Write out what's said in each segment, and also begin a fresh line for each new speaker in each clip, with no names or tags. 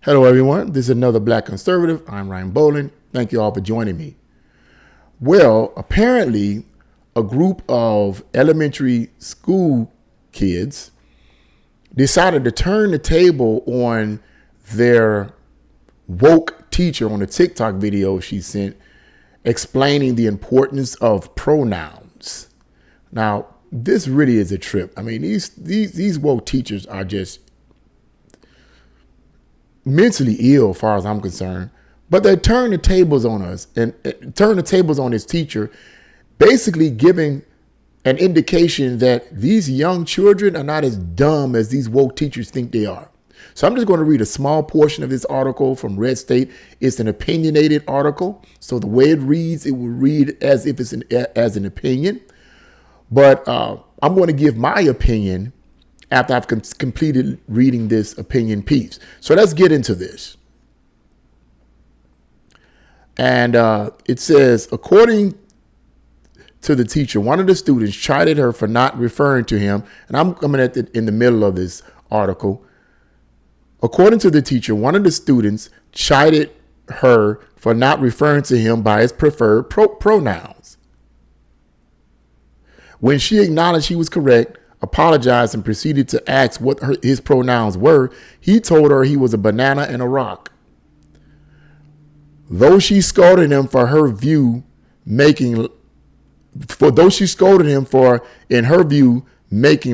Hello, everyone. This is another Black Conservative. I'm Ryan Bolin. Thank you all for joining me. Well, apparently, a group of elementary school kids decided to turn the table on their woke teacher on a TikTok video she sent explaining the importance of pronouns. Now, this really is a trip. I mean, these woke teachers are just mentally ill, as far as I'm concerned. But they turn the tables on us and turn the tables on this teacher, basically giving an indication that these young children are not as dumb as these woke teachers think they are. So I'm just going to read a small portion of this article from Red State. It's an opinionated article. So the way it reads, it will read as if it's as an opinion. But I'm going to give my opinion after I've completed reading this opinion piece. So let's get into this. And it says, according to the teacher, one of the students chided her for not referring to him. And I'm coming in the middle of this article. According to the teacher, one of the students chided her for not referring to him by his preferred pronouns. When she acknowledged he was correct, apologized, and proceeded to ask what his pronouns were, he told her he was a banana and a rock. Though she scolded him for, in her view, making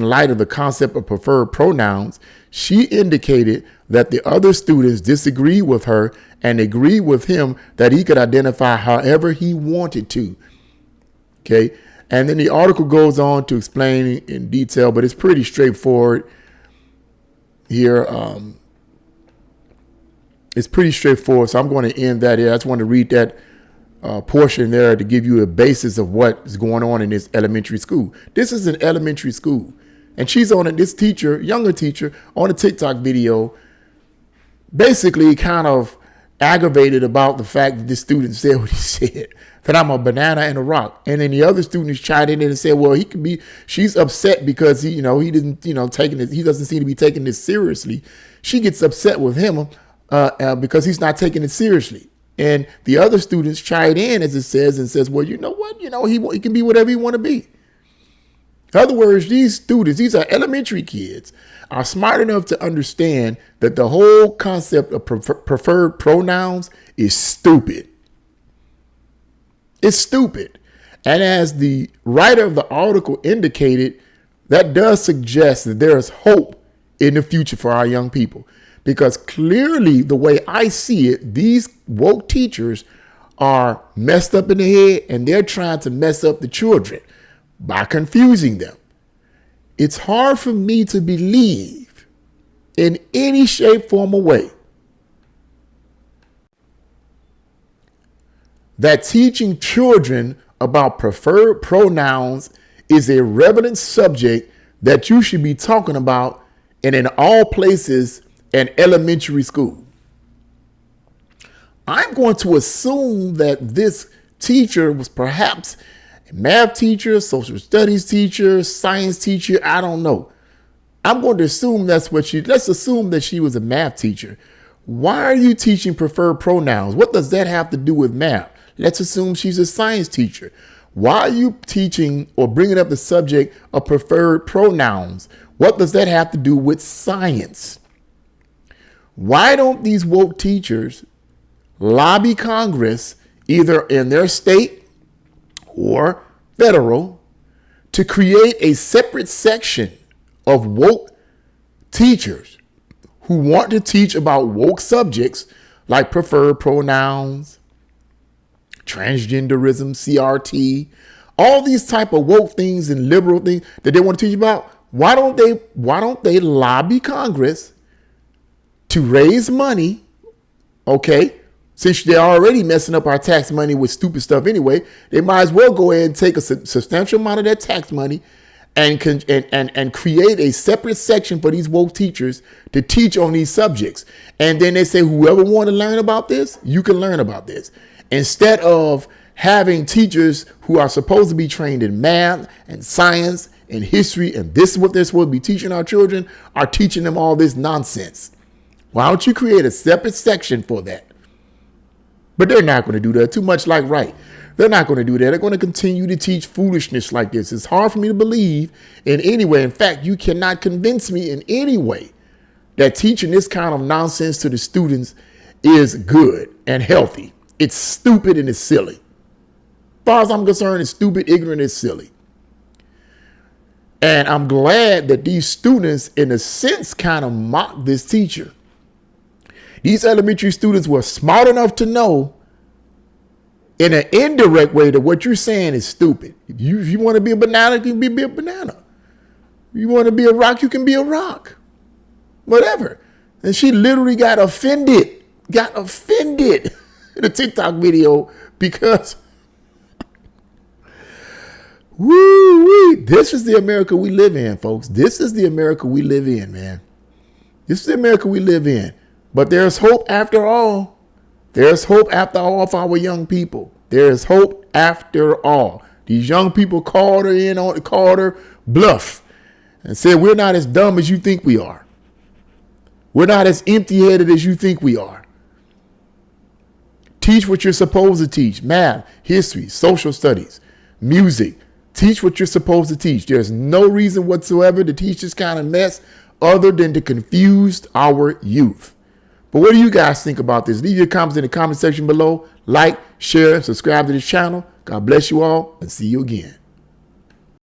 light of the concept of preferred pronouns, she indicated that the other students disagreed with her and agreed with him that he could identify however he wanted to. Okay. And then the article goes on to explain in detail, but it's pretty straightforward here. It's pretty straightforward. So I'm going to end that here. I just want to read that portion there to give you a basis of what is going on in this elementary school. This is an elementary school. And she's on it, this teacher, younger teacher, on a TikTok video, basically kind of aggravated about the fact that this student said what he said, that I'm a banana and a rock. And then the other students chimed in and said, well, she's upset because he doesn't seem to be taking this seriously. She gets upset with him because he's not taking it seriously. And the other students chime in, as it says, and says, well, you know what? He can be whatever he want to be. In other words, these students, these are elementary kids, are smart enough to understand that the whole concept of preferred pronouns is stupid. It's stupid. And as the writer of the article indicated, that does suggest that there is hope in the future for our young people. Because clearly, the way I see it, these woke teachers are messed up in the head, and they're trying to mess up the children by confusing them. It's hard for me to believe in any shape, form, or way that teaching children about preferred pronouns is a relevant subject that you should be talking about and in all places in elementary school. I'm going to assume that this teacher was perhaps a math teacher, social studies teacher, science teacher. I don't know. I'm going to assume let's assume that she was a math teacher. Why are you teaching preferred pronouns? What does that have to do with math? Let's assume she's a science teacher. Why are you teaching or bringing up the subject of preferred pronouns? What does that have to do with science? Why don't these woke teachers lobby Congress, either in their state or federal, to create a separate section of woke teachers who want to teach about woke subjects like preferred pronouns, transgenderism, CRT, all these type of woke things and liberal things that they want to teach about? Why don't they lobby Congress to raise money, okay? Since they're already messing up our tax money with stupid stuff anyway, they might as well go ahead and take a substantial amount of that tax money and create a separate section for these woke teachers to teach on these subjects. And then they say, whoever want to learn about this, you can learn about this. Instead of having teachers who are supposed to be trained in math and science and history, and this is what they're supposed to be teaching our children, are teaching them all this nonsense. Why don't you create a separate section for that? But they're not going to do that. Too much like right. They're not going to do that. They're going to continue to teach foolishness like this. It's hard for me to believe in any way. In fact, you cannot convince me in any way that teaching this kind of nonsense to the students is good and healthy. It's stupid and it's silly. As far as I'm concerned, it's stupid, ignorant, it's silly. And I'm glad that these students, in a sense, kind of mock this teacher. These elementary students were smart enough to know in an indirect way that what you're saying is stupid. If you want to be a banana, you can be a banana. If you want to be a rock, you can be a rock. Whatever. And she literally got offended in a TikTok video because this is the America we live in, folks. This is the America we live in, man. This is the America we live in. But there's hope after all. There's hope after all for our young people. There is hope after all. These young people called her bluff and said, we're not as dumb as you think we are. We're not as empty-headed as you think we are. Teach what you're supposed to teach. Math, history, social studies, music. Teach what you're supposed to teach. There's no reason whatsoever to teach this kind of mess other than to confuse our youth. But what do you guys think about this? Leave your comments in the comment section below. Like, share, subscribe to this channel. God bless you all and see you again.